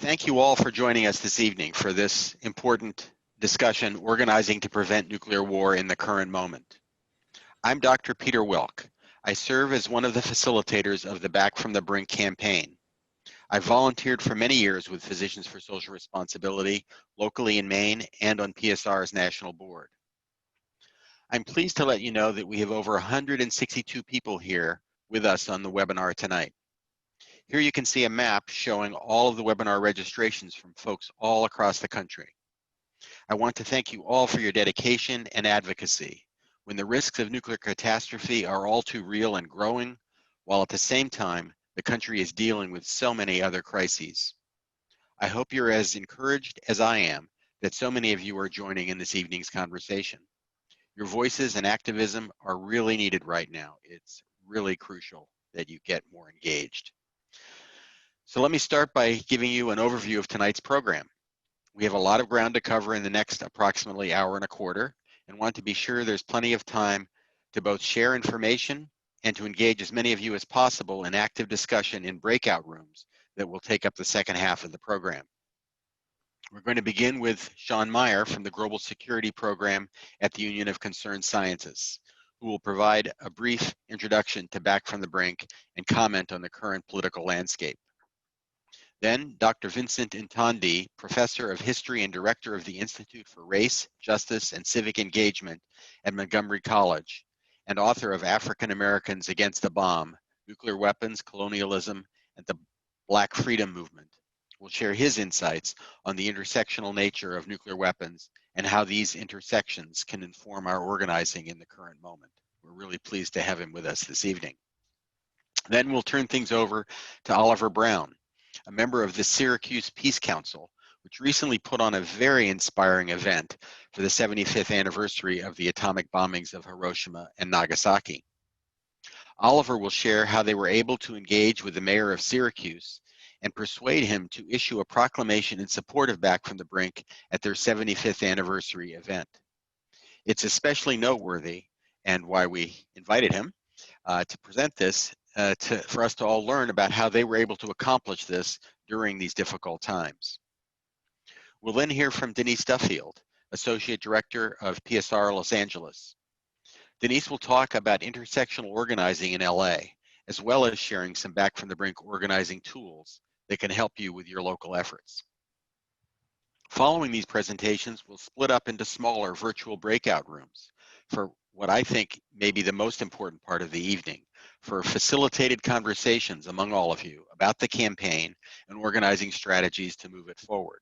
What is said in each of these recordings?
Thank you all for joining us this evening for this important discussion, Organizing to Prevent Nuclear War in the Current Moment. I'm Dr. Peter Wilk. I serve as one of the facilitators of the Back from the Brink campaign. I've volunteered for many years with Physicians for Social Responsibility, locally in Maine and on PSR's national board. I'm pleased to let you know that we have over 162 people here with us on the webinar tonight. Here you can see a map showing all of the webinar registrations from folks all across the country. I want to thank you all for your dedication and advocacy when the risks of nuclear catastrophe are all too real and growing, while at the same time, the country is dealing with so many other crises. I hope you're as encouraged as I am that so many of you are joining in this evening's conversation. Your voices and activism are really needed right now. It's really crucial that you get more engaged. So let me start by giving you an overview of tonight's program. We have a lot of ground to cover in the next approximately hour and a quarter and want to be sure there's plenty of time to both share information and to engage as many of you as possible in active discussion in breakout rooms that will take up the second half of the program. We're going to begin with Sean Meyer from the Global Security Program at the Union of Concerned Scientists, who will provide a brief introduction to Back from the Brink and comment on the current political landscape. Then Dr. Vincent Intondi, Professor of History and Director of the Institute for Race, Justice, and Civic Engagement at Montgomery College, and author of African Americans Against the Bomb, Nuclear Weapons, Colonialism, and the Black Freedom Movement, will share his insights on the intersectional nature of nuclear weapons and how these intersections can inform our organizing in the current moment. We're really pleased to have him with us this evening. Then we'll turn things over to Oliver Brown, a member of the Syracuse Peace Council, which recently put on a very inspiring event for the 75th anniversary of the atomic bombings of Hiroshima and Nagasaki. Oliver will share how they were able to engage with the mayor of Syracuse and persuade him to issue a proclamation in support of Back from the Brink at their 75th anniversary event. It's especially noteworthy, and why we invited him to present this, for us to all learn about how they were able to accomplish this during these difficult times. We'll then hear from Denise Duffield, Associate Director of PSR Los Angeles. Denise will talk about intersectional organizing in LA, as well as sharing some Back from the Brink organizing tools that can help you with your local efforts. Following these presentations, we'll split up into smaller virtual breakout rooms for what I think may be the most important part of the evening, for facilitated conversations among all of you about the campaign and organizing strategies to move it forward.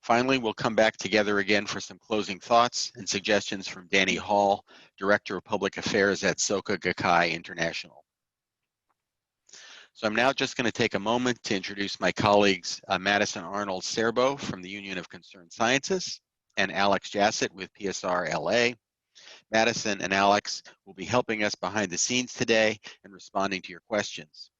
Finally, we'll come back together again for some closing thoughts and suggestions from Danny Hall, Director of Public Affairs at Soka Gakkai International. So I'm now just going to take a moment to introduce my colleagues, Madison Arnold Serbo from the Union of Concerned Scientists and Alex Jassett with PSR LA. Madison and Alex will be helping us behind the scenes today and responding to your questions.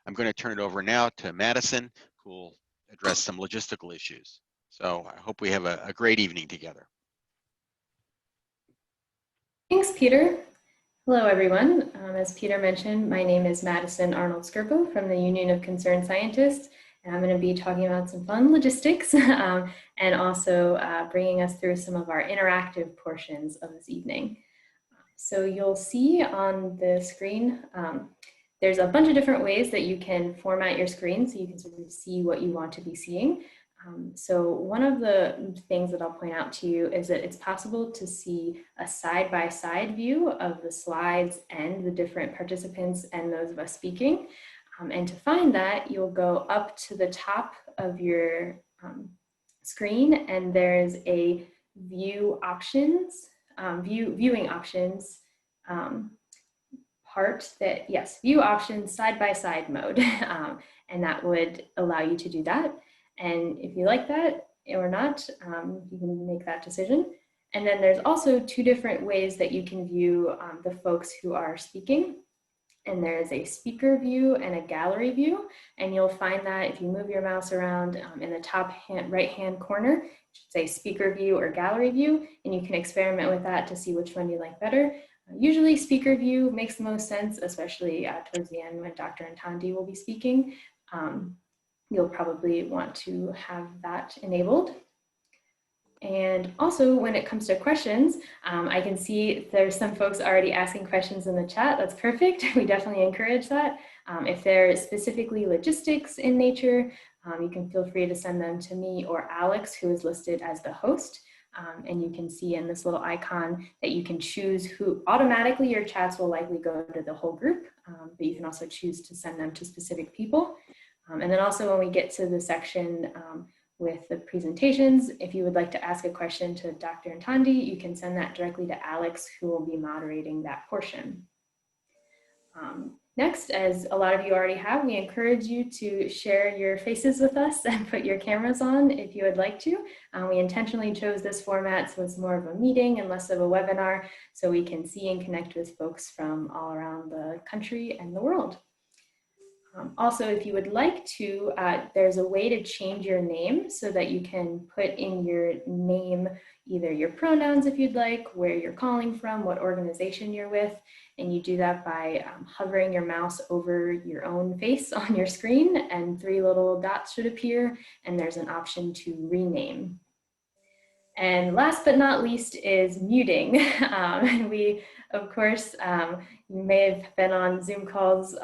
I'm going to turn it over now to Madison, who will address some logistical issues. So I hope we have a great evening together. Thanks, Peter. Hello, everyone. As Peter mentioned, my name is Madison Arnold Skirpo from the Union of Concerned Scientists, and I'm going to be talking about some fun logistics and also bringing us through some of our interactive portions of this evening. So you'll see on the screen, there's a bunch of different ways that you can format your screen so you can sort of see what you want to be seeing. So one of the things that I'll point out to you is that it's possible to see a side-by-side view of the slides and the different participants and those of us speaking. And to find that, you'll go up to the top of your screen, and there's a view options, viewing options part that, yes, view options side-by-side mode. And that would allow you to do that. And if you like that or not, you can make that decision. And then there's also two different ways that you can view the folks who are speaking. And there's a speaker view and a gallery view. And you'll find that if you move your mouse around in the top right-hand corner, it should say speaker view or gallery view. And you can experiment with that to see which one you like better. Usually speaker view makes the most sense, especially towards the end when Dr. Intondi will be speaking. you'll probably want to have that enabled. And also, when it comes to questions, I can see there's some folks already asking questions in the chat. That's perfect. We definitely encourage that. If they're specifically logistics in nature, you can feel free to send them to me or Alex, who is listed as the host. And you can see in this little icon that you can choose who automatically your chats will likely go to the whole group, but you can also choose to send them to specific people. And then also when we get to the section with the presentations, if you would like to ask a question to Dr. Intondi, you can send that directly to Alex, who will be moderating that portion. Next, as a lot of you already have, we encourage you to share your faces with us and put your cameras on if you would like to. We intentionally chose this format so it's more of a meeting and less of a webinar, so we can see and connect with folks from all around the country and the world. Also, if you would like to, there's a way to change your name so that you can put in your name either your pronouns if you'd like, where you're calling from, what organization you're with, and you do that by hovering your mouse over your own face on your screen, and 3 little dots should appear, and there's an option to rename. And last but not least is muting. We, of course, you may have been on Zoom calls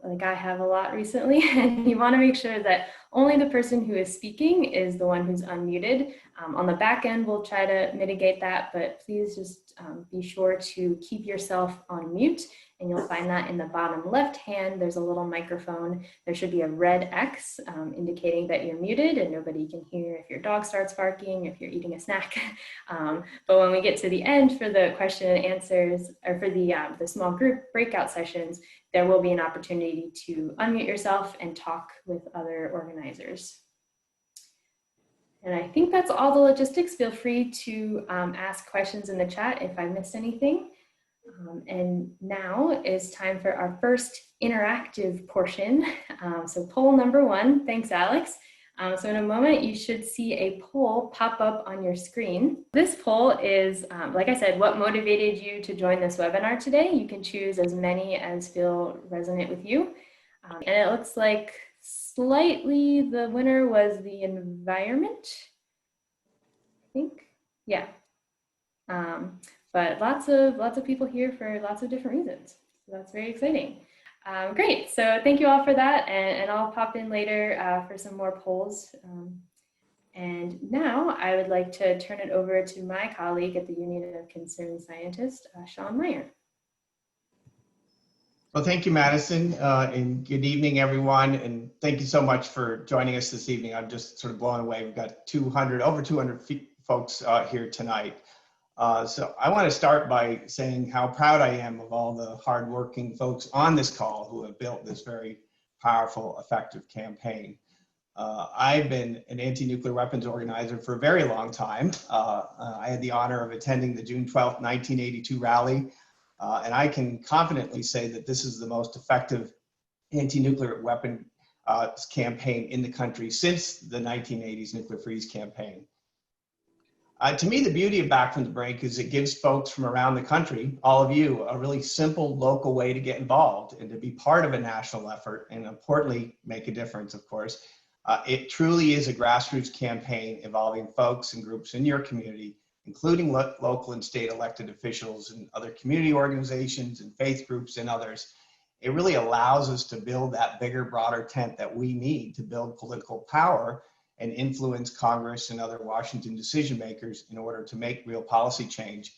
like I have a lot recently, and you want to make sure that only the person who is speaking is the one who's unmuted. On the back end, we'll try to mitigate that, but please just be sure to keep yourself on mute. And you'll find that in the bottom left hand, there's a little microphone. There should be a red X indicating that you're muted and nobody can hear if your dog starts barking, if you're eating a snack. But when we get to the end for the question and answers, or for the small group breakout sessions, there will be an opportunity to unmute yourself and talk with other organizers. And I think that's all the logistics. Feel free to ask questions in the chat if I missed anything. And now is time for our first interactive portion. So poll number 1, thanks Alex. So in a moment, you should see a poll pop up on your screen. This poll is, like I said, what motivated you to join this webinar today? You can choose as many as feel resonant with you. And it looks like slightly the winner was the environment, I think, yeah. But lots of people here for lots of different reasons. So that's very exciting. Great, so thank you all for that, and I'll pop in later for some more polls. And now I would like to turn it over to my colleague at the Union of Concerned Scientists, Sean Meyer. Well, thank you, Madison, and good evening, everyone. And thank you so much for joining us this evening. I'm just sort of blown away. We've got over 200 folks here tonight. So I want to start by saying how proud I am of all the hardworking folks on this call who have built this very powerful, effective campaign. I've been an anti-nuclear weapons organizer for a very long time. I had the honor of attending the June 12th, 1982 rally. And I can confidently say that this is the most effective anti-nuclear weapon campaign in the country since the 1980s nuclear freeze campaign. To me, the beauty of Back from the Brink is it gives folks from around the country, all of you, a really simple local way to get involved and to be part of a national effort, and importantly, make a difference, of course. It truly is a grassroots campaign involving folks and groups in your community, including local and state elected officials and other community organizations and faith groups and others. It really allows us to build that bigger, broader tent that we need to build political power and influence Congress and other Washington decision makers in order to make real policy change.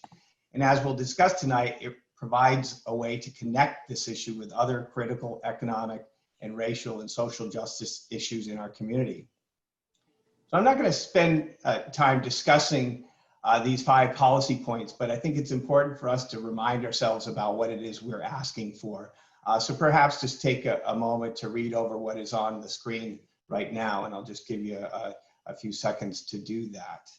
And as we'll discuss tonight, it provides a way to connect this issue with other critical economic and racial and social justice issues in our community. So I'm not going to spend time discussing these 5 policy points, but I think it's important for us to remind ourselves about what it is we're asking for. So perhaps just take a moment to read over what is on the screen right now, and I'll just give you a few seconds to do that.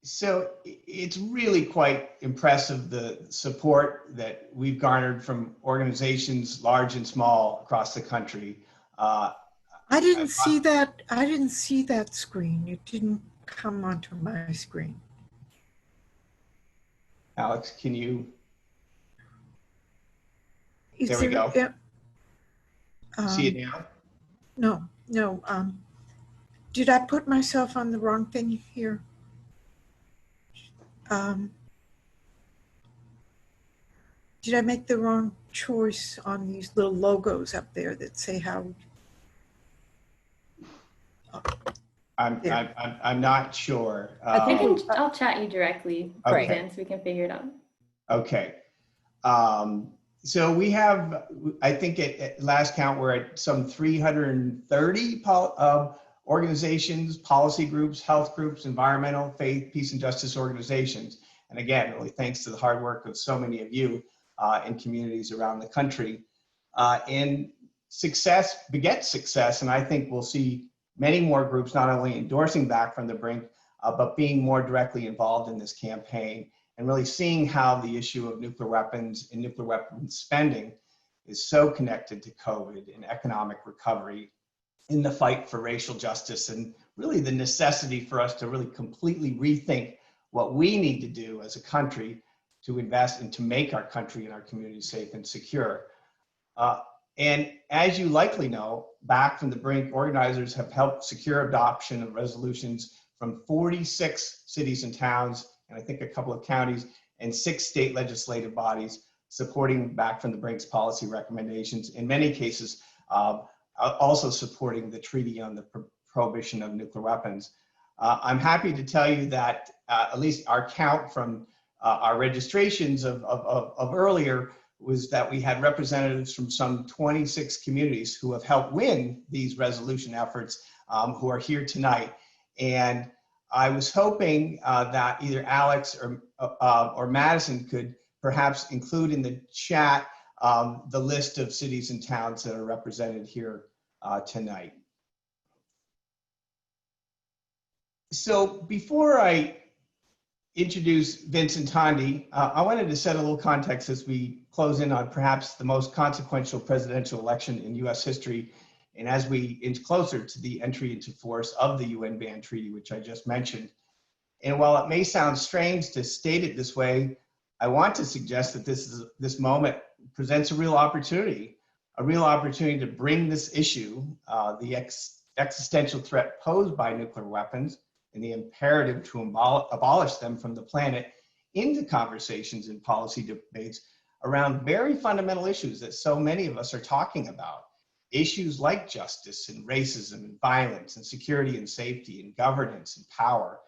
So it's really quite impressive, the support that we've garnered from organizations large and small across the country. I didn't see that. I didn't see that screen. It didn't come onto my screen. Alex, can you? Is There we there, go. See it um, now? no. Did I put myself on the wrong thing here? Um, did I make the wrong choice on these little logos up there that say how? There. I'm not sure. I'll chat you directly, Okay. Suzanne, so we can figure it out. Okay. So we have, I think at last count, we're at some 330 organizations, policy groups, health groups, environmental, faith, peace, and justice organizations. And again, really thanks to the hard work of so many of you in communities around the country. And success begets success. And I think we'll see many more groups not only endorsing Back from the Brink, but being more directly involved in this campaign, and really seeing how the issue of nuclear weapons and nuclear weapons spending is so connected to COVID and economic recovery in the fight for racial justice, and really the necessity for us to really completely rethink what we need to do as a country to invest and to make our country and our communities safe and secure. And as you likely know, Back from the Brink organizers have helped secure adoption of resolutions from 46 cities and towns, and I think a couple of counties, and 6 state legislative bodies supporting Back from the Brink's policy recommendations, in many cases also supporting the treaty on the prohibition of nuclear weapons. I'm happy to tell you that at least our count from our registrations of earlier was that we had representatives from some 26 communities who have helped win these resolution efforts who are here tonight. And I was hoping that either Alex or Madison could perhaps include in the chat the list of cities and towns that are represented here tonight. So before I introduce Vincent Intondi, I wanted to set a little context as we close in on perhaps the most consequential presidential election in US history, and as we inch closer to the entry into force of the UN ban treaty, which I just mentioned. And while it may sound strange to state it this way, I want to suggest that this moment presents a real opportunity to bring this issue, the existential threat posed by nuclear weapons and the imperative to abolish them from the planet, into conversations and policy debates around very fundamental issues that so many of us are talking about. Issues like justice and racism and violence and security and safety and governance and power.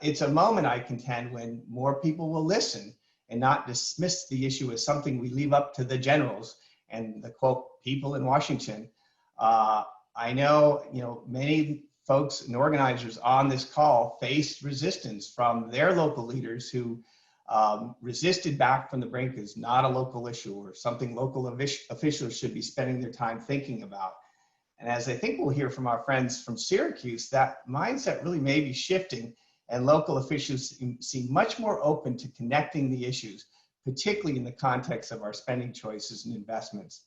It's a moment, I contend, when more people will listen and not dismiss the issue as something we leave up to the generals and the quote people in Washington. I know, many folks and organizers on this call faced resistance from their local leaders who resisted Back from the Brink as not a local issue or something local officials should be spending their time thinking about. And as I think we'll hear from our friends from Syracuse, that mindset really may be shifting, and local officials seem much more open to connecting the issues, particularly in the context of our spending choices and investments.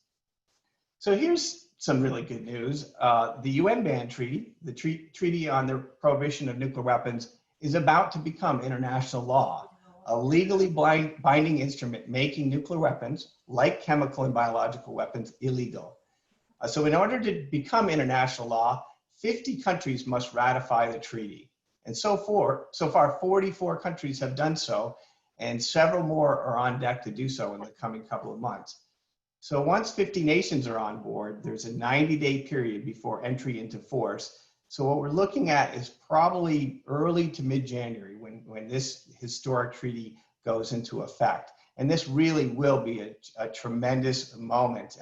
So here's some really good news. The UN ban treaty, the treaty on the prohibition of nuclear weapons, is about to become international law, a legally binding instrument making nuclear weapons, like chemical and biological weapons, illegal. So in order to become international law, 50 countries must ratify the treaty. And so far, 44 countries have done so, and several more are on deck to do so in the coming couple of months. So once 50 nations are on board, there's a 90-day period before entry into force. So what we're looking at is probably early to mid-January when this historic treaty goes into effect. And this really will be a tremendous moment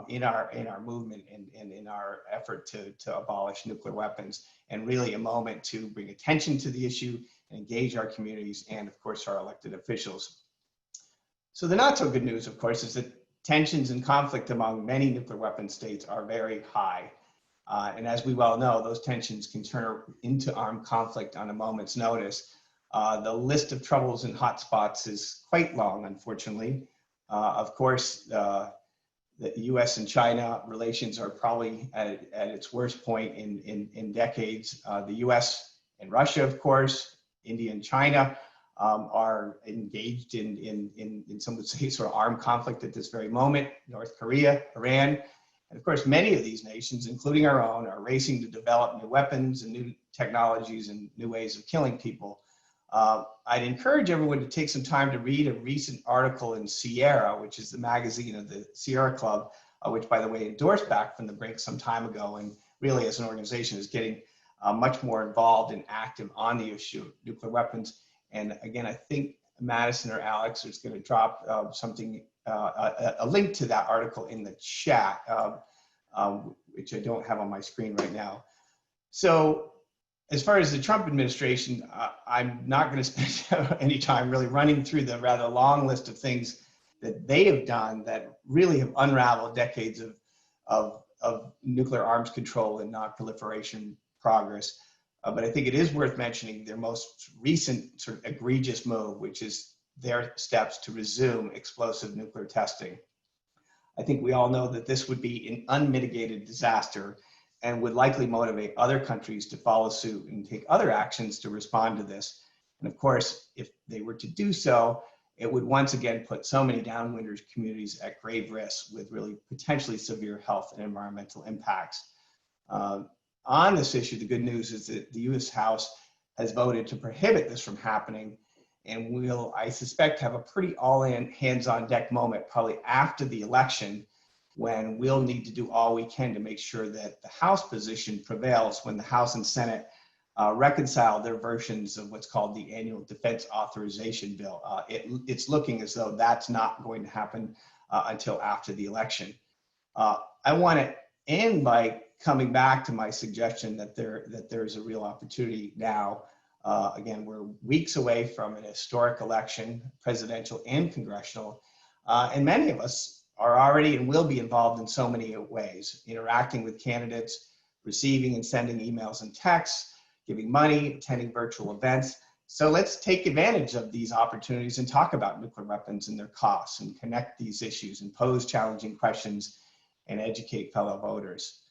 in our movement and in our effort to abolish nuclear weapons, and really a moment to bring attention to the issue and engage our communities and, of course, our elected officials. So the not so good news, of course, is that tensions and conflict among many nuclear weapon states are very high. And as we well know, those tensions can turn into armed conflict on a moment's notice. The list of troubles and hotspots is quite long, unfortunately. Of course, the US and China relations are probably at its worst point in decades. The US and Russia, of course, India and China, are engaged in some would say sort of armed conflict at this very moment. North Korea, Iran, and of course many of these nations, including our own, are racing to develop new weapons and new technologies and new ways of killing people. I'd encourage everyone to take some time to read a recent article in Sierra, which is the magazine of the Sierra Club, which by the way endorsed back from the Brink some time ago, and really as an organization is getting much more involved and active on the issue of nuclear weapons. And again, I think Madison or Alex is going to drop a link to that article in the chat, which I don't have on my screen right now. So as far as the Trump administration, I'm not going to spend any time really running through the rather long list of things that they have done that really have unraveled decades of nuclear arms control and non-proliferation progress. But I think it is worth mentioning their most recent sort of egregious move, which is their steps to resume explosive nuclear testing. I think we all know that this would be an unmitigated disaster and would likely motivate other countries to follow suit and take other actions to respond to this. And of course, if they were to do so, it would once again put so many downwinder communities at grave risk with really potentially severe health and environmental impacts. On this issue, the good news is that the US House has voted to prohibit this from happening, and will, I suspect, have a pretty all-in hands-on-deck moment probably after the election, when we'll need to do all we can to make sure that the House position prevails when the House and Senate reconcile their versions of what's called the annual defense authorization bill. It's looking as though that's not going to happen until after the election. I want to end by coming back to my suggestion that there is a real opportunity now. Again, we're weeks away from an historic election, presidential and congressional, and many of us are already and will be involved in so many ways, interacting with candidates, receiving and sending emails and texts, giving money, attending virtual events. So let's take advantage of these opportunities and talk about nuclear weapons and their costs, and connect these issues and pose challenging questions and educate fellow voters.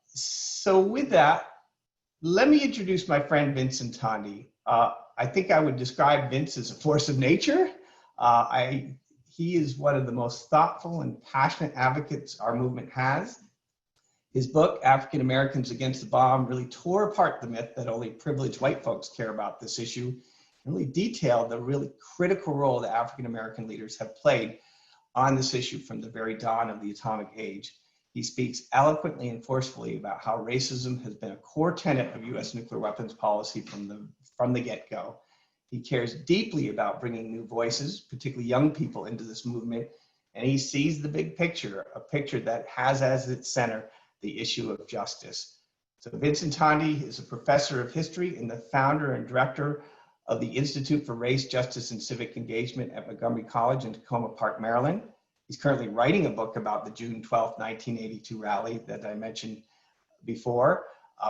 So with that, let me introduce my friend Vincent Intondi. I think I would describe Vince as a force of nature. He is one of the most thoughtful and passionate advocates our movement has. His book, African Americans Against the Bomb, really tore apart the myth that only privileged white folks care about this issue, and really detailed the really critical role that African American leaders have played on this issue from the very dawn of the atomic age. He speaks eloquently and forcefully about how racism has been a core tenet of US nuclear weapons policy from the get-go. He cares deeply about bringing new voices, particularly young people, into this movement, and he sees the big picture, a picture that has as its center the issue of justice. So Vincent Intondi is a professor of history and the founder and director of the Institute for Race, Justice, and Civic Engagement at Montgomery College in Tacoma Park, Maryland. He's currently writing a book about the June 12, 1982 rally that I mentioned before,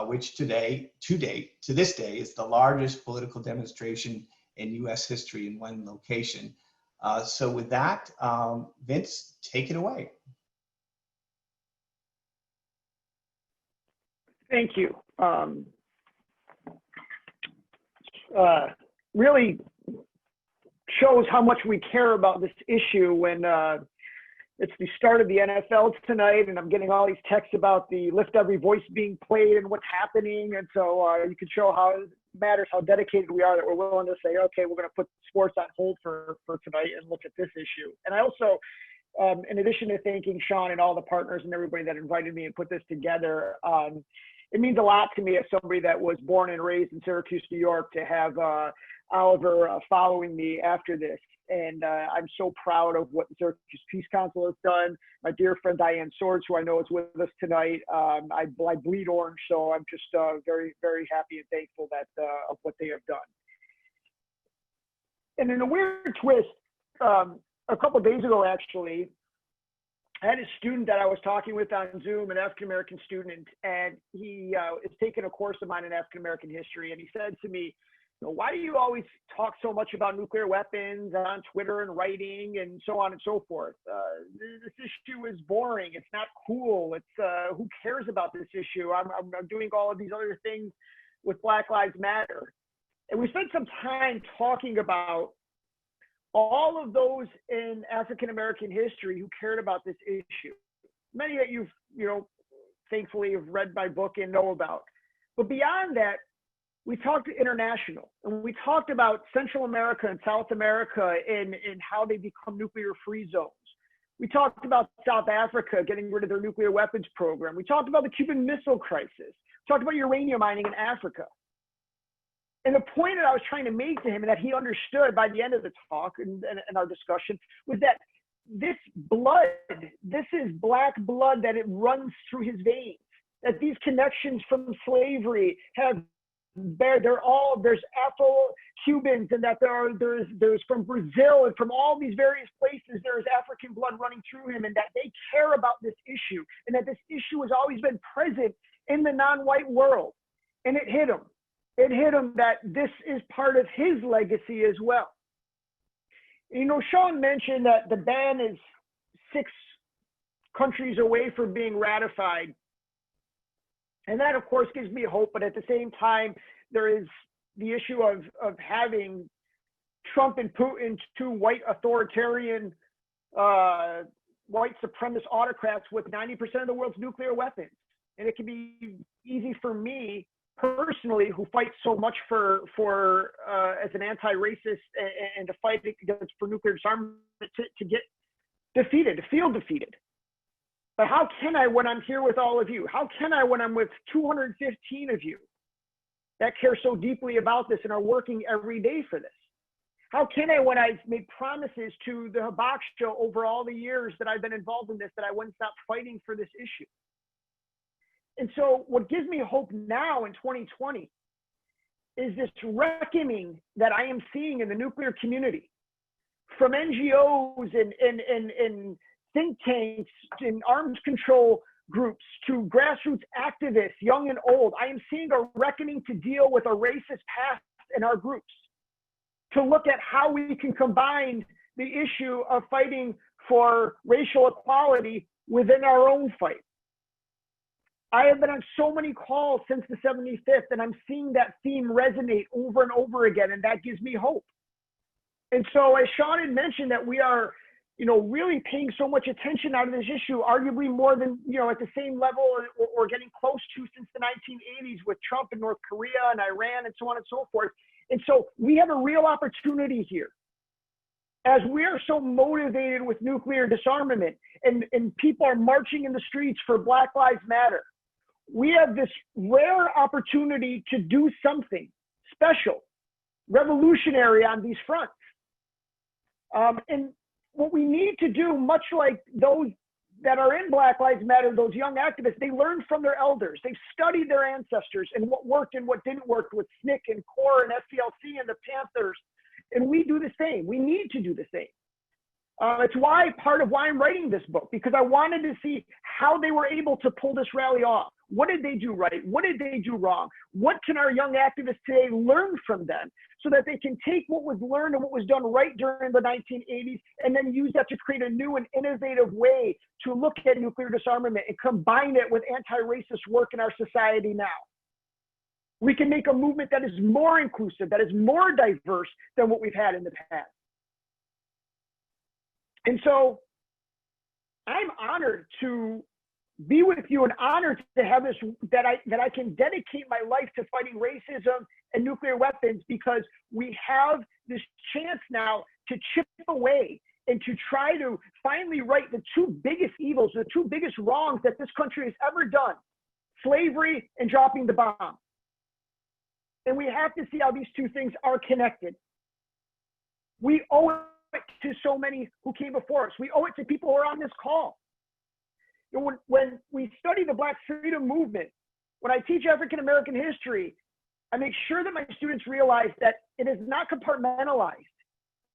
which to this day, is the largest political demonstration in US history in one location. So with that, Vince, take it away. Thank you. Really shows how much we care about this issue when it's the start of the NFL tonight, and I'm getting all these texts about the Lift Every Voice being played and what's happening. And so you can show how it matters how dedicated we are, that we're willing to say, okay, we're going to put sports on hold for tonight and look at this issue. And I also, in addition to thanking Sean and all the partners and everybody that invited me and put this together, it means a lot to me as somebody that was born and raised in Syracuse, New York, to have Oliver following me after this. And I'm so proud of what the Syracuse Peace Council has done. My dear friend Diane Swords, who I know is with us tonight, I bleed orange, so I'm just very, very happy and thankful that of what they have done. And in a weird twist, a couple of days ago, actually, I had a student that I was talking with on Zoom, an African-American student, and he is taking a course of mine in African-American history. And he said to me, why do you always talk so much about nuclear weapons on Twitter and writing and so on and so forth? This issue is boring. It's not cool. It's who cares about this issue? I'm doing all of these other things with Black Lives Matter. And we spent some time talking about all of those in African American history who cared about this issue. Many that you've, thankfully have read my book and know about. But beyond that, we talked international, and we talked about Central America and South America and how they become nuclear-free zones. We talked about South Africa getting rid of their nuclear weapons program. We talked about the Cuban Missile Crisis. We talked about uranium mining in Africa. And the point that I was trying to make to him, and that he understood by the end of the talk and our discussion, was that this blood, this is black blood, that it runs through his veins, that these connections from slavery have, there's Afro-Cubans, and that there's from Brazil and from all these various places, there's African blood running through him, and that they care about this issue, and that this issue has always been present in the non-white world. And it hit him. It hit him that this is part of his legacy as well. Sean mentioned that the ban is 6 countries away from being ratified. And that, of course, gives me hope. But at the same time, there is the issue of having Trump and Putin, 2 white authoritarian, white supremacist autocrats with 90% of the world's nuclear weapons. And it can be easy for me personally, who fights so much for as an anti-racist and to fight against for nuclear disarmament, to get defeated, to feel defeated. But how can I when I'm here with all of you? How can I when I'm with 215 of you that care so deeply about this and are working every day for this? How can I when I've made promises to the Hibakusha over all the years that I've been involved in this, that I wouldn't stop fighting for this issue? And so what gives me hope now in 2020 is this reckoning that I am seeing in the nuclear community, from NGOs and think tanks and arms control groups to grassroots activists, young and old. I am seeing a reckoning to deal with a racist past in our groups, to look at how we can combine the issue of fighting for racial equality within our own fight. I have been on so many calls since the 75th, and I'm seeing that theme resonate over and over again, and that gives me hope. And so, as Sean had mentioned, that we are, really paying so much attention out of this issue, arguably more than, at the same level or getting close to since the 1980s with Trump and North Korea and Iran and so on and so forth. And so we have a real opportunity here. As we are so motivated with nuclear disarmament and people are marching in the streets for Black Lives Matter, we have this rare opportunity to do something special, revolutionary on these fronts. And what we need to do, much like those that are in Black Lives Matter, those young activists, they learned from their elders. They've studied their ancestors and what worked and what didn't work with SNCC and CORE and SCLC and the Panthers. And we do the same. We need to do the same. It's part of why I'm writing this book, because I wanted to see how they were able to pull this rally off. What did they do right? What did they do wrong? What can our young activists today learn from them so that they can take what was learned and what was done right during the 1980s and then use that to create a new and innovative way to look at nuclear disarmament and combine it with anti-racist work in our society now? We can make a movement that is more inclusive, that is more diverse than what we've had in the past. And so I'm honored to be with you and honored to have this, that I can dedicate my life to fighting racism and nuclear weapons, because we have this chance now to chip away and to try to finally right the 2 biggest evils, the 2 biggest wrongs that this country has ever done: slavery and dropping the bomb. And we have to see how these 2 things are connected. We owe it to so many who came before us. We owe it to people who are on this call. When we study the Black freedom movement, when I teach African American history, I make sure that my students realize that it is not compartmentalized,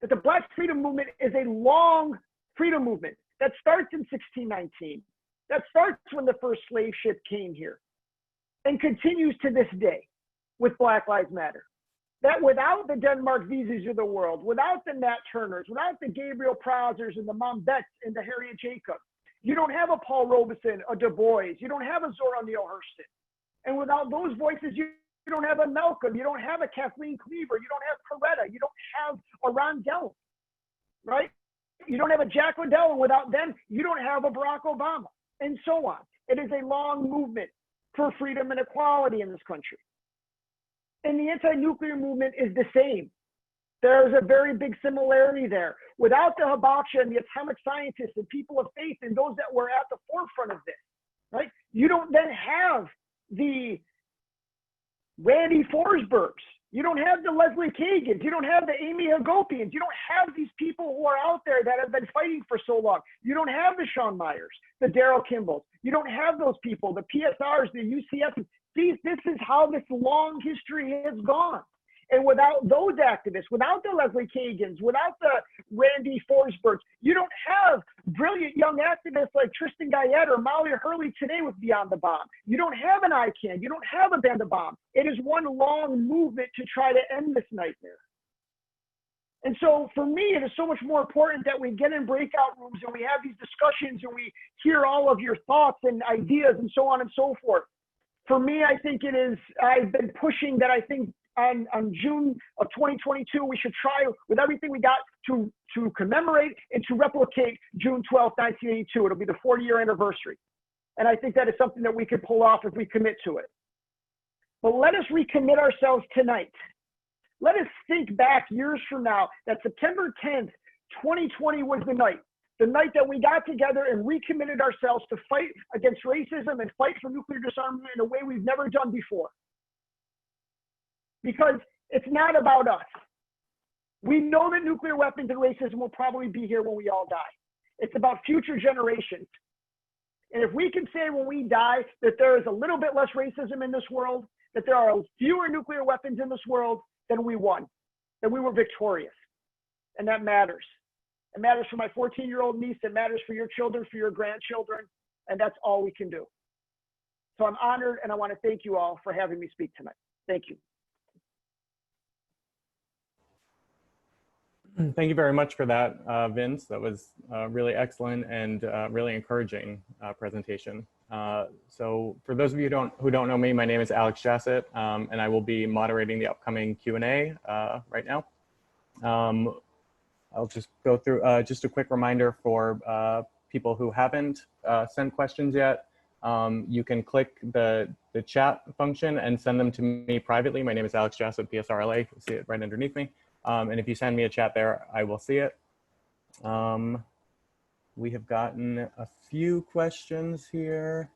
that the Black freedom movement is a long freedom movement that starts in 1619, that starts when the first slave ship came here, and continues to this day with Black Lives Matter. That without the Denmark Visas of the world, without the Nat Turners, without the Gabriel Prousers and the Mom Betts and the Harriet Jacobs, you don't have a Paul Robeson, a Du Bois, you don't have a Zora Neale Hurston. And without those voices, you don't have a Malcolm, you don't have a Kathleen Cleaver, you don't have Coretta, you don't have a Ron Dellum, right? You don't have a Jack Liddell, and without them, you don't have a Barack Obama, and so on. It is a long movement for freedom and equality in this country. And the anti-nuclear movement is the same. There's a very big similarity there. Without the Hibakusha and the atomic scientists and people of faith and those that were at the forefront of this, right? You don't then have the Randy Forsbergs. You don't have the Leslie Kagans. You don't have the Amy Hagopians. You don't have these people who are out there that have been fighting for so long. You don't have the Sean Myers, the Daryl Kimballs. You don't have those people, the PSRs, the UCFs. This is how this long history has gone. And without those activists, without the Leslie Kagans, without the Randy Forsbergs, you don't have brilliant young activists like Tristan Guyette or Molly Hurley today with Beyond the Bomb. You don't have an ICANN. You don't have a Band of Bomb. It is one long movement to try to end this nightmare. And so for me, it is so much more important that we get in breakout rooms and we have these discussions and we hear all of your thoughts and ideas and so on and so forth. For me, I think it is, I've been pushing that I think on June of 2022, we should try with everything we got to commemorate and to replicate June 12th, 1982. It'll be the 40-year anniversary. And I think that is something that we could pull off if we commit to it. But let us recommit ourselves tonight. Let us think back years from now that September 10th, 2020 was the night that we got together and recommitted ourselves to fight against racism and fight for nuclear disarmament in a way we've never done before. Because it's not about us. We know that nuclear weapons and racism will probably be here when we all die. It's about future generations. And if we can say when we die that there is a little bit less racism in this world, that there are fewer nuclear weapons in this world, then we won, then we were victorious. And that matters. It matters for my 14-year-old niece. It matters for your children, for your grandchildren. And that's all we can do. So I'm honored, and I want to thank you all for having me speak tonight. Thank you. Thank you very much for that, Vince. That was really excellent and really encouraging presentation. So for those of you who don't know me, my name is Alex Jassett, and I will be moderating the upcoming Q&A right now. I'll just go through just a quick reminder for people who haven't sent questions yet. You can click the chat function and send them to me privately. My name is Alex Jassett, PSRLA. You can see it right underneath me. And if you send me a chat there, I will see it. We have gotten a few questions here.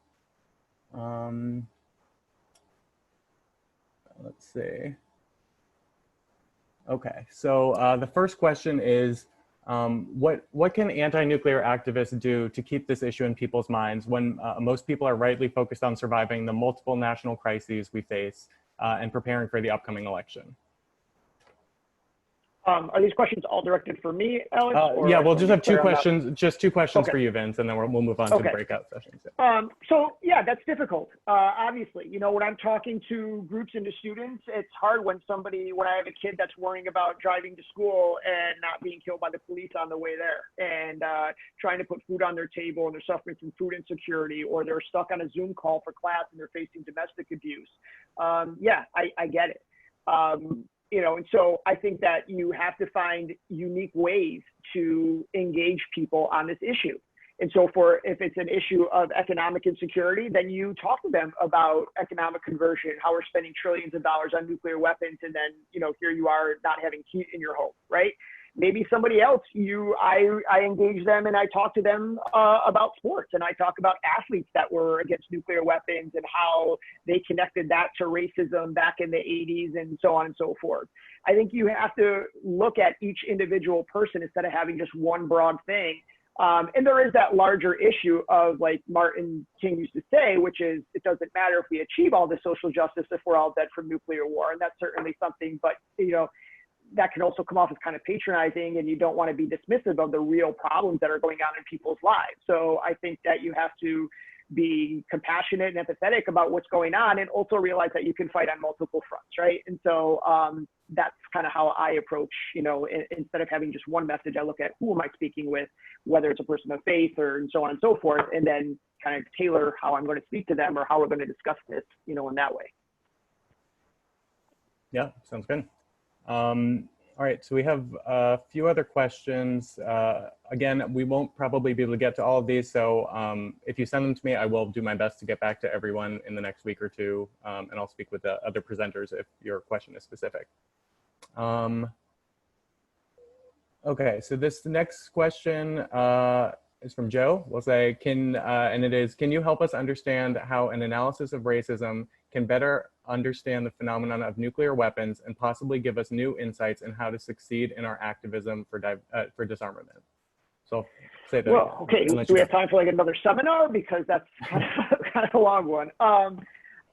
Let's see. Okay, so the first question is, what can anti-nuclear activists do to keep this issue in people's minds when most people are rightly focused on surviving the multiple national crises we face and preparing for the upcoming election? Are these questions all directed for me, Alex? Yeah, we'll just have two questions, Okay. for you, Vince, and then we'll move on to the breakout sessions. So yeah, that's difficult. Obviously, you know, when I'm talking to groups and to students, it's hard when I have a kid that's worrying about driving to school and not being killed by the police on the way there, and trying to put food on their table, and they're suffering from food insecurity, or they're stuck on a Zoom call for class and they're facing domestic abuse. Yeah, I get it. You know, and so I think that you have to find unique ways to engage people on this issue. And so if it's an issue of economic insecurity, then you talk to them about economic conversion, how we're spending trillions of dollars on nuclear weapons, and then, you know, here you are not having heat in your home, right? Maybe somebody else, I engage them and I talk to them about sports, and I talk about athletes that were against nuclear weapons and how they connected that to racism back in the 80s and so on and so forth. I think you have to look at each individual person instead of having just one broad thing. And there is that larger issue of, like Martin King used to say, which is, it doesn't matter if we achieve all this social justice if we're all dead from nuclear war. And that's certainly something, but, you know, that can also come off as kind of patronizing, and you don't want to be dismissive of the real problems that are going on in people's lives. So I think that you have to be compassionate and empathetic about what's going on, and also realize that you can fight on multiple fronts, right? And so that's kind of how I approach, you know, instead of having just one message, I look at who am I speaking with, whether it's a person of faith or and so on and so forth, and then kind of tailor how I'm going to speak to them or how we're going to discuss this, you know, in that way. Yeah, sounds good. All right, so we have a few other questions. Again, we won't probably be able to get to all of these, so if you send them to me, I will do my best to get back to everyone in the next week or two, and I'll speak with the other presenters if your question is specific. Okay, so this next question is from Joe. We'll say, and it is, can you help us understand how an analysis of racism can better understand the phenomenon of nuclear weapons and possibly give us new insights in how to succeed in our activism for disarmament? So I'll say that. Well, okay, do we have time for like another seminar? Because that's kind of a long one.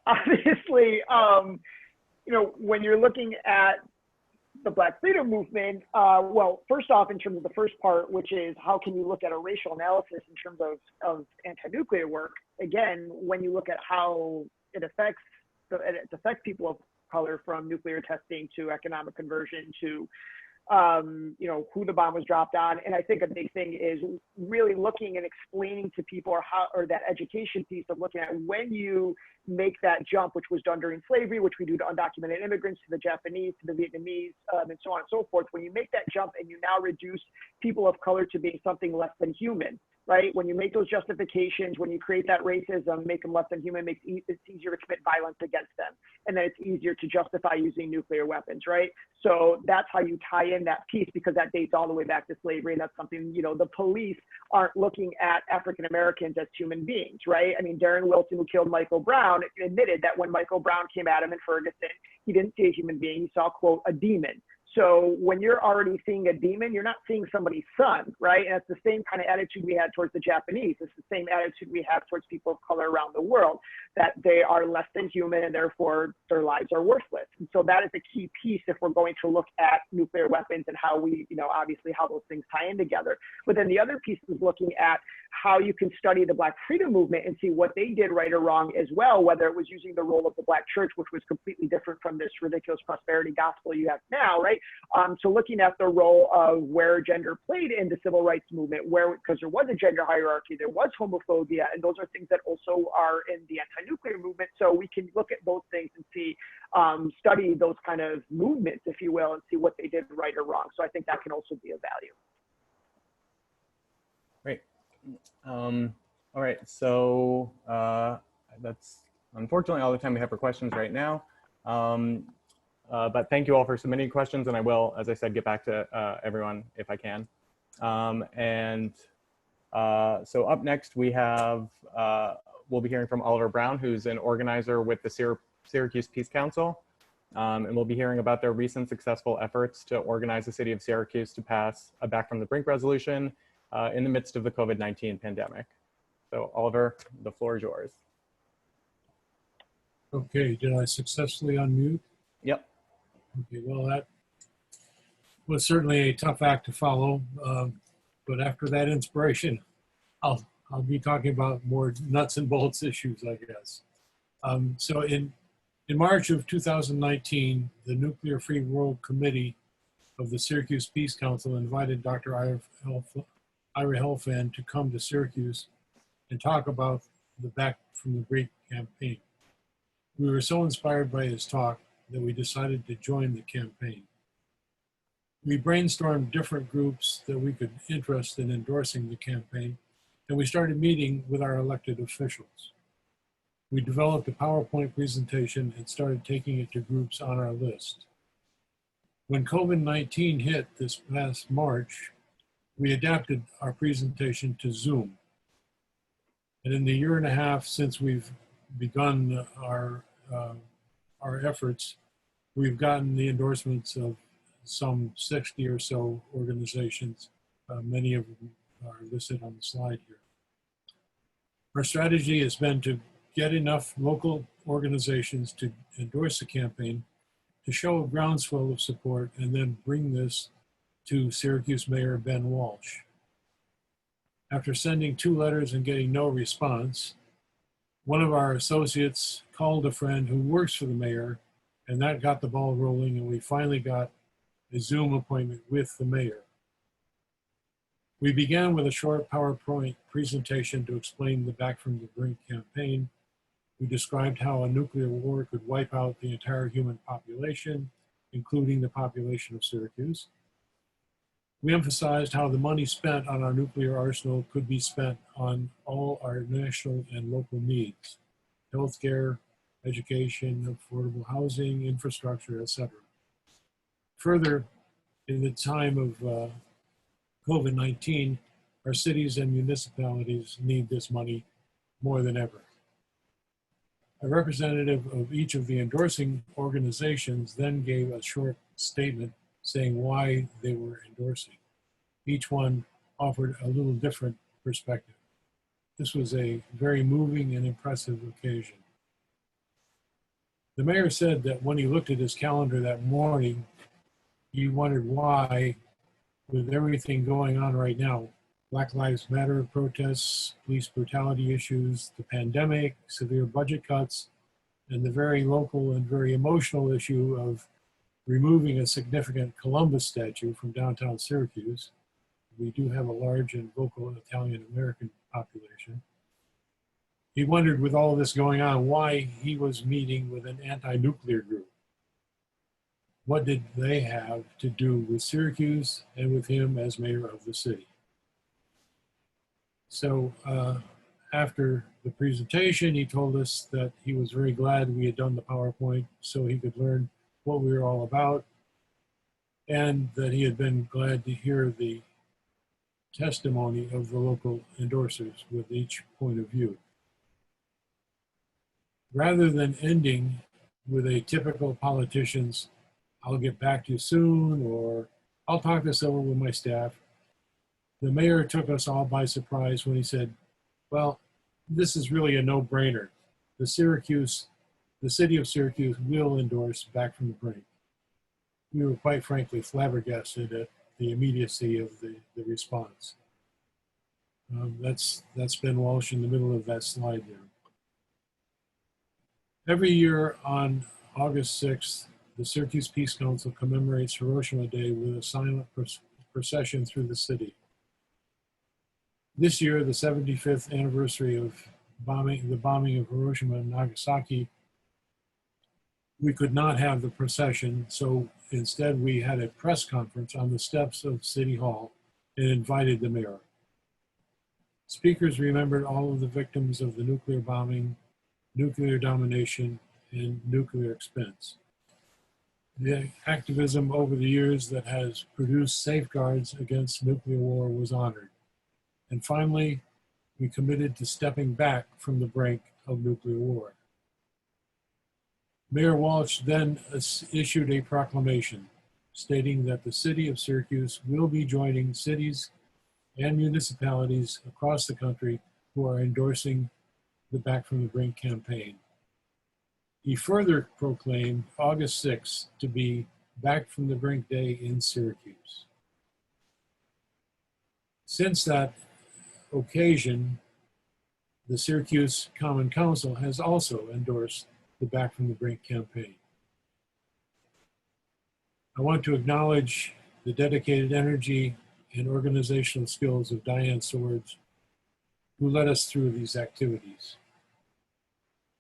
Obviously, you know, when you're looking at the Black Freedom Movement, well, first off, in terms of the first part, which is how can you look at a racial analysis in terms of anti-nuclear work? Again, when you look at how it affects people of color, from nuclear testing to economic conversion to you know, who the bomb was dropped on. And I think a big thing is really looking and explaining to people, or that education piece of looking at when you make that jump, which was done during slavery, which we do to undocumented immigrants, to the Japanese, to the Vietnamese, and so on and so forth. When you make that jump and you now reduce people of color to being something less than human, right? When you make those justifications, when you create that racism, make them less than human, it's easier to commit violence against them. And then it's easier to justify using nuclear weapons, right? So that's how you tie in that piece, because that dates all the way back to slavery. And that's something, you know, the police aren't looking at African-Americans as human beings, right? I mean, Darren Wilson, who killed Michael Brown, admitted that when Michael Brown came at him in Ferguson, he didn't see a human being, he saw, quote, a demon. So when you're already seeing a demon, you're not seeing somebody's son, right? And it's the same kind of attitude we had towards the Japanese. It's the same attitude we have towards people of color around the world, that they are less than human and therefore their lives are worthless. And so that is a key piece if we're going to look at nuclear weapons and how we, you know, obviously how those things tie in together. But then the other piece is looking at how you can study the Black Freedom Movement and see what they did right or wrong as well, whether it was using the role of the Black church, which was completely different from this ridiculous prosperity gospel you have now, right? So looking at the role of where gender played in the civil rights movement, because there was a gender hierarchy, there was homophobia, and those are things that also are in the anti-nuclear movement. So we can look at those things and see, study those kind of movements, if you will, and see what they did right or wrong. So I think that can also be of value. Great. All right, so that's unfortunately all the time we have for questions right now. But thank you all for submitting questions, and I will, as I said, get back to everyone if I can. So up next we have, we'll be hearing from Oliver Brown, who's an organizer with the Syracuse Peace Council. And we'll be hearing about their recent successful efforts to organize the city of Syracuse to pass a Back from the Brink resolution in the midst of the COVID-19 pandemic. So Oliver, the floor is yours. Okay, did I successfully unmute? Yep. Okay, well, that was certainly a tough act to follow, but after that inspiration, I'll be talking about more nuts and bolts issues, I guess. So in March of 2019, the Nuclear Free World Committee of the Syracuse Peace Council invited Dr. Ira Helfand to come to Syracuse and talk about the Back from the Brink campaign. We were so inspired by his talk that we decided to join the campaign. We brainstormed different groups that we could interest in endorsing the campaign, and we started meeting with our elected officials. We developed a PowerPoint presentation and started taking it to groups on our list. When COVID-19 hit this past March, we adapted our presentation to Zoom. And in the year and a half since we've begun our efforts, we've gotten the endorsements of some 60 or so organizations. Many of them are listed on the slide here. Our strategy has been to get enough local organizations to endorse the campaign, to show a groundswell of support, and then bring this to Syracuse Mayor Ben Walsh. After sending 2 letters and getting no response, one of our associates called a friend who works for the mayor, and that got the ball rolling, and we finally got a Zoom appointment with the mayor. We began with a short PowerPoint presentation to explain the Back from the Brink campaign, We described how a nuclear war could wipe out the entire human population, including the population of Syracuse. We emphasized how the money spent on our nuclear arsenal could be spent on all our national and local needs: healthcare, education, affordable housing, infrastructure, etc. Further, in the time of COVID-19, our cities and municipalities need this money more than ever. A representative of each of the endorsing organizations then gave a short statement saying why they were endorsing. Each one offered a little different perspective. This was a very moving and impressive occasion. The mayor said that when he looked at his calendar that morning, he wondered why, with everything going on right now, Black Lives Matter protests, police brutality issues, the pandemic, severe budget cuts, and the very local and very emotional issue of removing a significant Columbus statue from downtown Syracuse. We do have a large and vocal Italian-American population. He wondered, with all this going on, why he was meeting with an anti-nuclear group. What did they have to do with Syracuse and with him as mayor of the city? So after the presentation, he told us that he was very glad we had done the PowerPoint so he could learn what we were all about, and that he had been glad to hear the testimony of the local endorsers with each point of view. Rather than ending with a typical politician's, "I'll get back to you soon," or "I'll talk this over with my staff," the mayor took us all by surprise when he said, "Well, this is really a no-brainer. The city of Syracuse will endorse Back from the Brink." We were quite frankly flabbergasted at the immediacy of the response. That's Ben Walsh in the middle of that slide there. Every year on August 6th, the Syracuse Peace Council commemorates Hiroshima Day with a silent procession through the city. This year, the 75th anniversary of the bombing of Hiroshima and Nagasaki, we could not have the procession, so instead we had a press conference on the steps of City Hall and invited the mayor. Speakers remembered all of the victims of the nuclear bombing, nuclear domination, and nuclear expense. The activism over the years that has produced safeguards against nuclear war was honored. And finally, we committed to stepping back from the brink of nuclear war. Mayor Walsh then issued a proclamation stating that the city of Syracuse will be joining cities and municipalities across the country who are endorsing the Back from the Brink campaign. He further proclaimed August 6th to be Back from the Brink Day in Syracuse. Since that occasion, the Syracuse Common Council has also endorsed the Back from the Brink campaign. I want to acknowledge the dedicated energy and organizational skills of Diane Swords, who led us through these activities.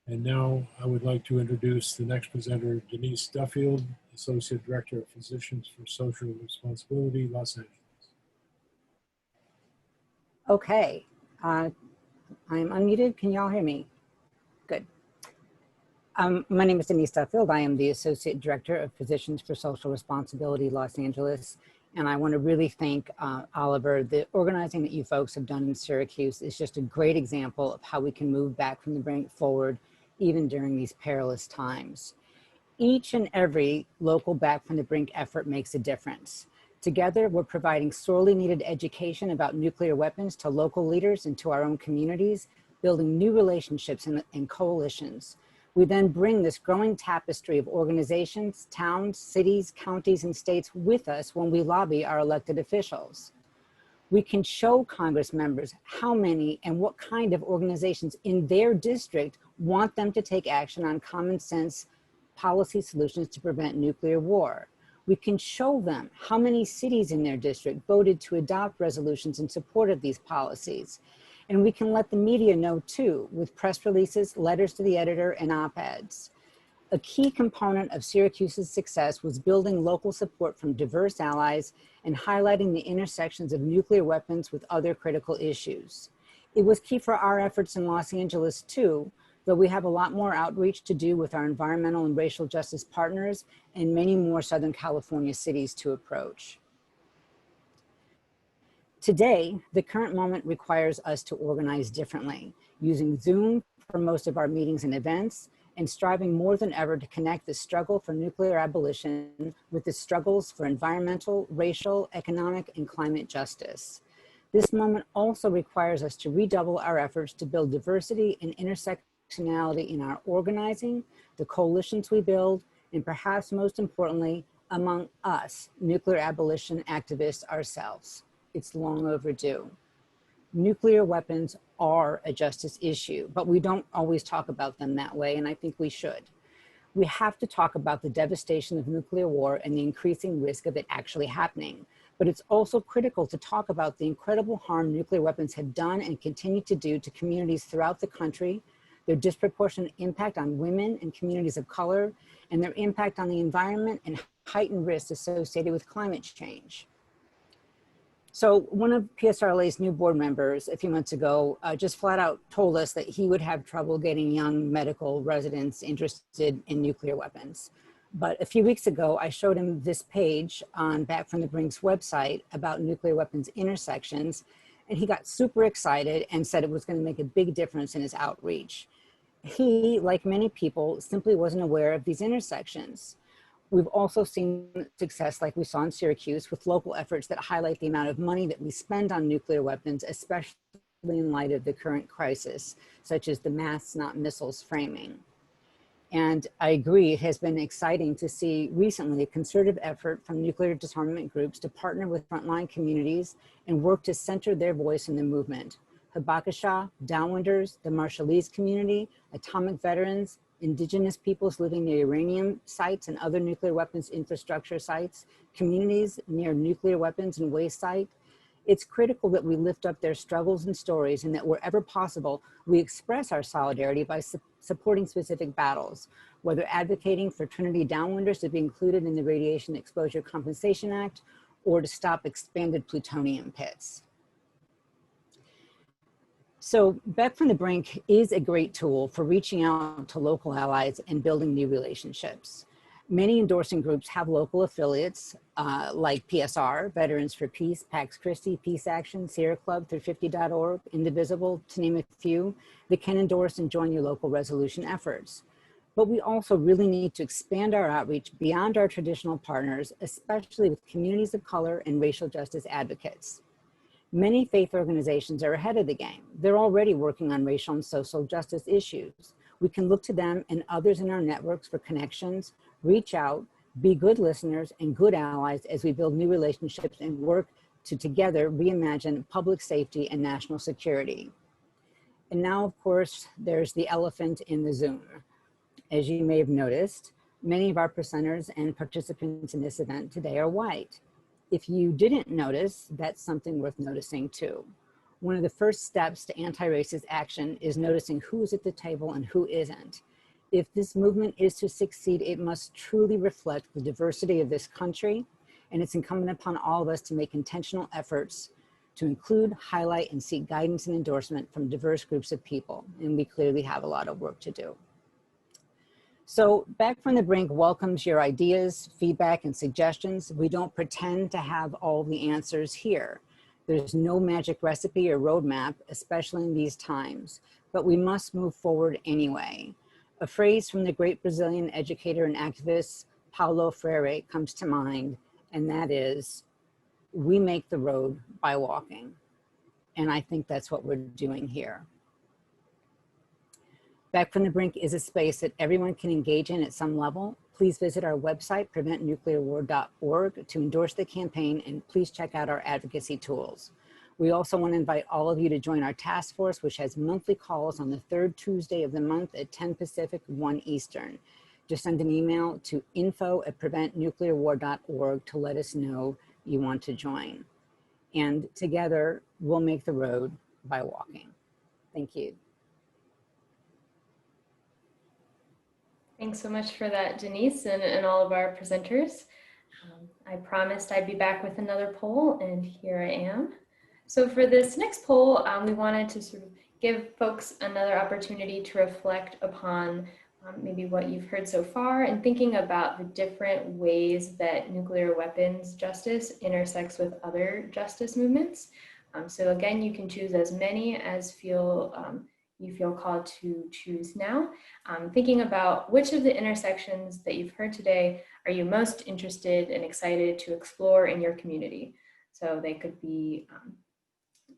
And now I would like to introduce the next presenter, Denise Duffield, Associate Director of Physicians for Social Responsibility, Los Angeles. Okay, I'm unmuted. Can y'all hear me? Good. My name is Denise Duffield. I am the Associate Director of Physicians for Social Responsibility, Los Angeles. And I want to really thank Oliver. The organizing that you folks have done in Syracuse is just a great example of how we can move back from the brink forward, even during these perilous times. Each and every local Back from the Brink effort makes a difference. Together, we're providing sorely needed education about nuclear weapons to local leaders and to our own communities, building new relationships and coalitions. We then bring this growing tapestry of organizations, towns, cities, counties, and states with us when we lobby our elected officials. We can show Congress members how many and what kind of organizations in their district want them to take action on common sense policy solutions to prevent nuclear war. We can show them how many cities in their district voted to adopt resolutions in support of these policies. And we can let the media know too, with press releases, letters to the editor, and op-eds. A key component of Syracuse's success was building local support from diverse allies and highlighting the intersections of nuclear weapons with other critical issues. It was key for our efforts in Los Angeles too, though we have a lot more outreach to do with our environmental and racial justice partners and many more Southern California cities to approach. Today, the current moment requires us to organize differently, using Zoom for most of our meetings and events, and striving more than ever to connect the struggle for nuclear abolition with the struggles for environmental, racial, economic, and climate justice. This moment also requires us to redouble our efforts to build diversity and intersectionality in our organizing, the coalitions we build, and perhaps most importantly, among us, nuclear abolition activists ourselves. It's long overdue. Nuclear weapons are a justice issue, but we don't always talk about them that way, and I think we should. We have to talk about the devastation of nuclear war and the increasing risk of it actually happening. But it's also critical to talk about the incredible harm nuclear weapons have done and continue to do to communities throughout the country, their disproportionate impact on women and communities of color, and their impact on the environment and heightened risks associated with climate change. So one of PSRLA's new board members a few months ago just flat out told us that he would have trouble getting young medical residents interested in nuclear weapons. But a few weeks ago, I showed him this page on Back from the Brink's website about nuclear weapons intersections, and he got super excited and said it was going to make a big difference in his outreach. He, like many people, simply wasn't aware of these intersections. We've also seen success like we saw in Syracuse with local efforts that highlight the amount of money that we spend on nuclear weapons, especially in light of the current crisis, such as the mass, not missiles framing. And I agree, it has been exciting to see recently a concerted effort from nuclear disarmament groups to partner with frontline communities and work to center their voice in the movement. Habakasha, Downwinders, the Marshallese community, atomic veterans, indigenous peoples living near uranium sites and other nuclear weapons infrastructure sites, communities near nuclear weapons and waste sites. It's critical that we lift up their struggles and stories, and that wherever possible, we express our solidarity by supporting specific battles, whether advocating for Trinity Downwinders to be included in the Radiation Exposure Compensation Act or to stop expanded plutonium pits. So Back from the Brink is a great tool for reaching out to local allies and building new relationships. Many endorsing groups have local affiliates like PSR, Veterans for Peace, Pax Christi, Peace Action, Sierra Club, 350.org, Indivisible, to name a few, that can endorse and join your local resolution efforts. But we also really need to expand our outreach beyond our traditional partners, especially with communities of color and racial justice advocates. Many faith organizations are ahead of the game. They're already working on racial and social justice issues. We can look to them and others in our networks for connections, reach out, be good listeners and good allies as we build new relationships and work to together reimagine public safety and national security. And now, of course, there's the elephant in the Zoom. As you may have noticed, many of our presenters and participants in this event today are white. If you didn't notice, that's something worth noticing too. One of the first steps to anti-racist action is noticing who's at the table and who isn't. If this movement is to succeed, it must truly reflect the diversity of this country, and it's incumbent upon all of us to make intentional efforts to include, highlight, and seek guidance and endorsement from diverse groups of people, and we clearly have a lot of work to do. So Back from the Brink welcomes your ideas, feedback, and suggestions. We don't pretend to have all the answers here. There's no magic recipe or roadmap, especially in these times, but we must move forward anyway. A phrase from the great Brazilian educator and activist, Paulo Freire, comes to mind, and that is, we make the road by walking. And I think that's what we're doing here. Back from the Brink is a space that everyone can engage in at some level. Please visit our website, preventnuclearwar.org, to endorse the campaign, and please check out our advocacy tools. We also want to invite all of you to join our task force, which has monthly calls on the third Tuesday of the month at 10 Pacific, 1 Eastern. Just send an email to info@preventnuclearwar.org to let us know you want to join. And together, we'll make the road by walking. Thank you. Thanks so much for that, Denise, and all of our presenters. I promised I'd be back with another poll, and here I am. So for this next poll, we wanted to sort of give folks another opportunity to reflect upon maybe what you've heard so far and thinking about the different ways that nuclear weapons justice intersects with other justice movements. So again, you can choose as many as you feel called to choose now. Thinking about which of the intersections that you've heard today are you most interested and excited to explore in your community. So they could be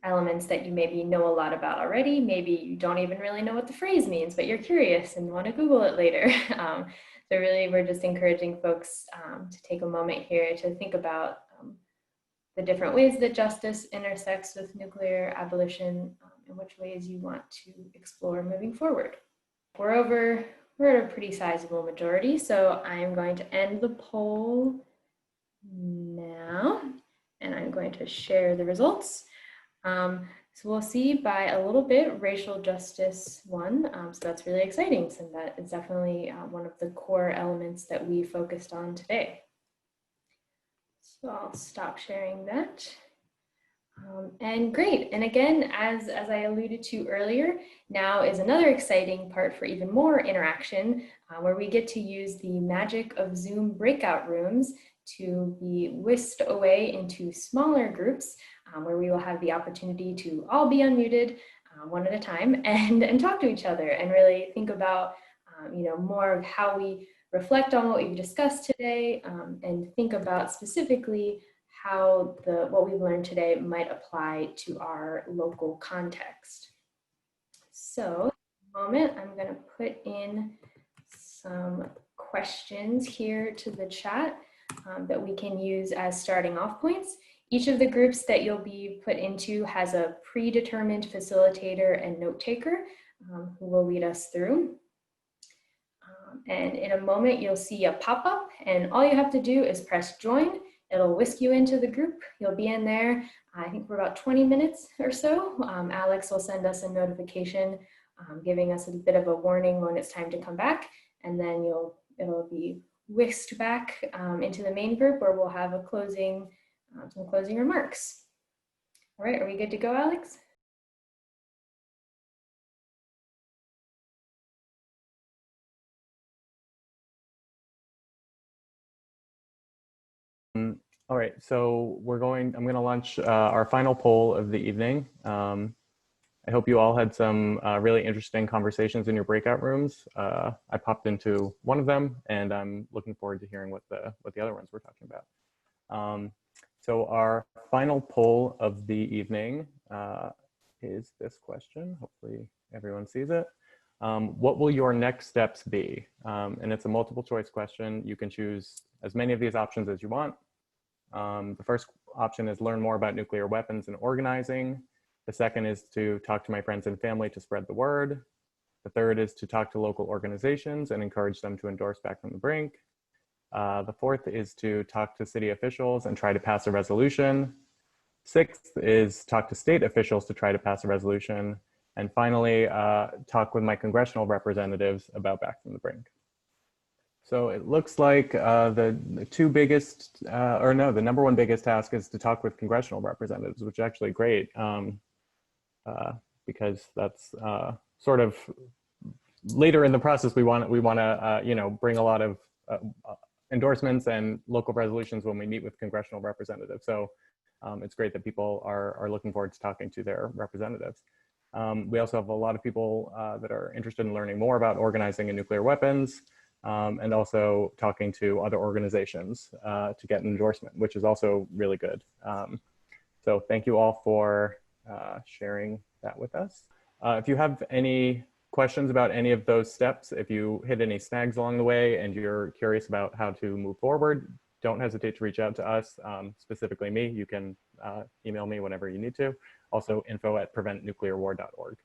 elements that you maybe know a lot about already. Maybe you don't even really know what the phrase means, but you're curious and want to Google it later. So really, we're just encouraging folks to take a moment here to think about the different ways that justice intersects with nuclear abolition and which ways you want to explore moving forward. We're at a pretty sizable majority, so I'm going to end the poll now, and I'm going to share the results. So we'll see by a little bit racial justice won, so that's really exciting, and that is definitely one of the core elements that we focused on today. So I'll stop sharing that. And great, and again, as I alluded to earlier, now is another exciting part for even more interaction, where we get to use the magic of Zoom breakout rooms to be whisked away into smaller groups, where we will have the opportunity to all be unmuted one at a time and talk to each other and really think about more of how we reflect on what we've discussed today, and think about specifically how what we've learned today might apply to our local context. So in a moment, I'm going to put in some questions here to the chat that we can use as starting off points. Each of the groups that you'll be put into has a predetermined facilitator and note taker who will lead us through. And in a moment, you'll see a pop-up, and all you have to do is press join. It'll whisk you into the group. You'll be in there, I think for about 20 minutes or so. Alex will send us a notification giving us a bit of a warning when it's time to come back, and then it'll be whisked back into the main group where we'll have a some closing remarks. All right, are we good to go, Alex? All right, so I'm going to launch our final poll of the evening. I hope you all had some really interesting conversations in your breakout rooms. I popped into one of them, and I'm looking forward to hearing what the other ones we're talking about. So our final poll of the evening is this question. Hopefully everyone sees it. What will your next steps be? And it's a multiple choice question. You can choose as many of these options as you want. The first option is learn more about nuclear weapons and organizing. The second is to talk to my friends and family to spread the word. The third is to talk to local organizations and encourage them to endorse Back from the Brink. The fourth is to talk to city officials and try to pass a resolution. Sixth is talk to state officials to try to pass a resolution. And finally, talk with my congressional representatives about Back from the Brink. So it looks like the number one biggest task is to talk with congressional representatives, which is actually great because that's sort of later in the process. We want to bring a lot of endorsements and local resolutions when we meet with congressional representatives. So it's great that people are looking forward to talking to their representatives. We also have a lot of people that are interested in learning more about organizing in nuclear weapons. And also talking to other organizations to get an endorsement, which is also really good. So thank you all for sharing that with us. If you have any questions about any of those steps, if you hit any snags along the way and you're curious about how to move forward, don't hesitate to reach out to us, specifically me. You can email me whenever you need to. Also info@preventnuclearwar.org.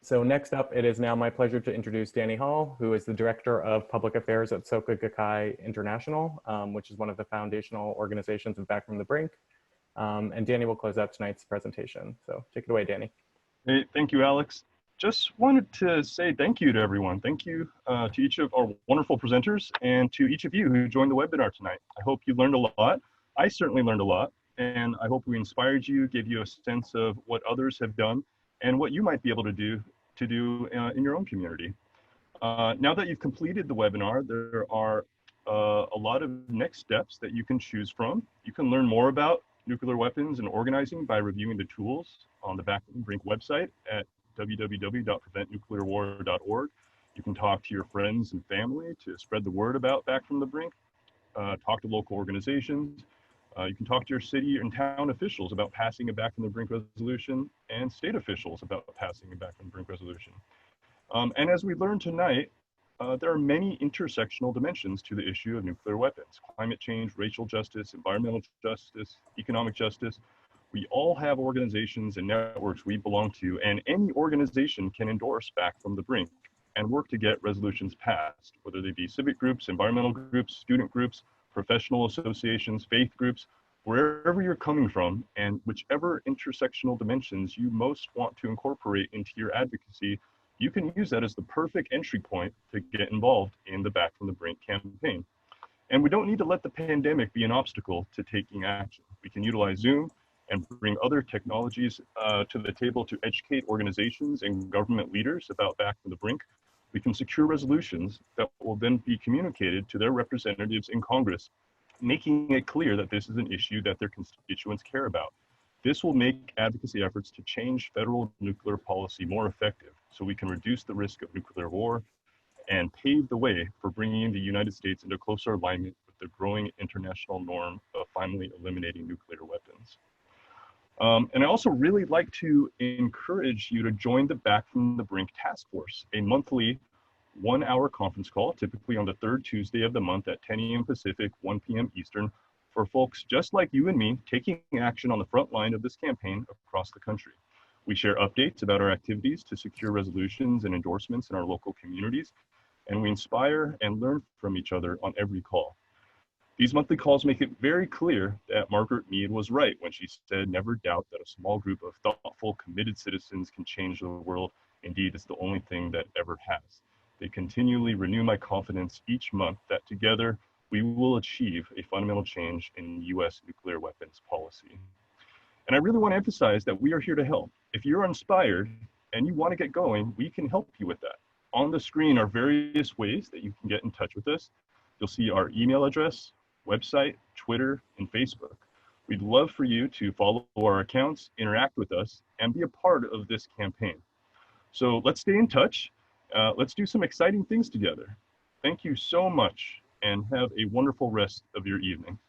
So next up, it is now my pleasure to introduce Danny Hall, who is the Director of Public Affairs at Soka Gakkai International, which is one of the foundational organizations of Back from the Brink. And Danny will close out tonight's presentation. So take it away, Danny. Hey, thank you, Alex. Just wanted to say thank you to everyone. Thank you to each of our wonderful presenters and to each of you who joined the webinar tonight. I hope you learned a lot. I certainly learned a lot, and I hope we inspired you, gave you a sense of what others have done and what you might be able to do in your own community. Now that you've completed the webinar, there are a lot of next steps that you can choose from. You can learn more about nuclear weapons and organizing by reviewing the tools on the Back from the Brink website at www.preventnuclearwar.org. You can talk to your friends and family to spread the word about Back from the Brink, talk to local organizations. You can talk to your city and town officials about passing a Back from the Brink resolution and state officials about passing a Back from the Brink resolution. And as we learned tonight, there are many intersectional dimensions to the issue of nuclear weapons: climate change, racial justice, environmental justice, economic justice. We all have organizations and networks we belong to, and any organization can endorse Back from the Brink and work to get resolutions passed, whether they be civic groups, environmental groups, student groups, professional associations, faith groups, wherever you're coming from, and whichever intersectional dimensions you most want to incorporate into your advocacy, you can use that as the perfect entry point to get involved in the Back from the Brink campaign. And we don't need to let the pandemic be an obstacle to taking action. We can utilize Zoom and bring other technologies to the table to educate organizations and government leaders about Back from the Brink. We can secure resolutions that will then be communicated to their representatives in Congress, making it clear that this is an issue that their constituents care about. This will make advocacy efforts to change federal nuclear policy more effective, so we can reduce the risk of nuclear war and pave the way for bringing the United States into closer alignment with the growing international norm of finally eliminating nuclear weapons. And I also really like to encourage you to join the Back from the Brink Task Force, a monthly 1-hour conference call, typically on the third Tuesday of the month at 10 a.m. Pacific, 1 p.m. Eastern, for folks just like you and me taking action on the front line of this campaign across the country. We share updates about our activities to secure resolutions and endorsements in our local communities, and we inspire and learn from each other on every call. These monthly calls make it very clear that Margaret Mead was right when she said, "Never doubt that a small group of thoughtful, committed citizens can change the world. Indeed, it's the only thing that ever has." They continually renew my confidence each month that together we will achieve a fundamental change in U.S. nuclear weapons policy. And I really want to emphasize that we are here to help. If you're inspired and you want to get going, we can help you with that. On the screen are various ways that you can get in touch with us. You'll see our email address, website, Twitter, and Facebook. We'd love for you to follow our accounts, interact with us, and be a part of this campaign. So let's stay in touch. Let's do some exciting things together. Thank you so much, and have a wonderful rest of your evening.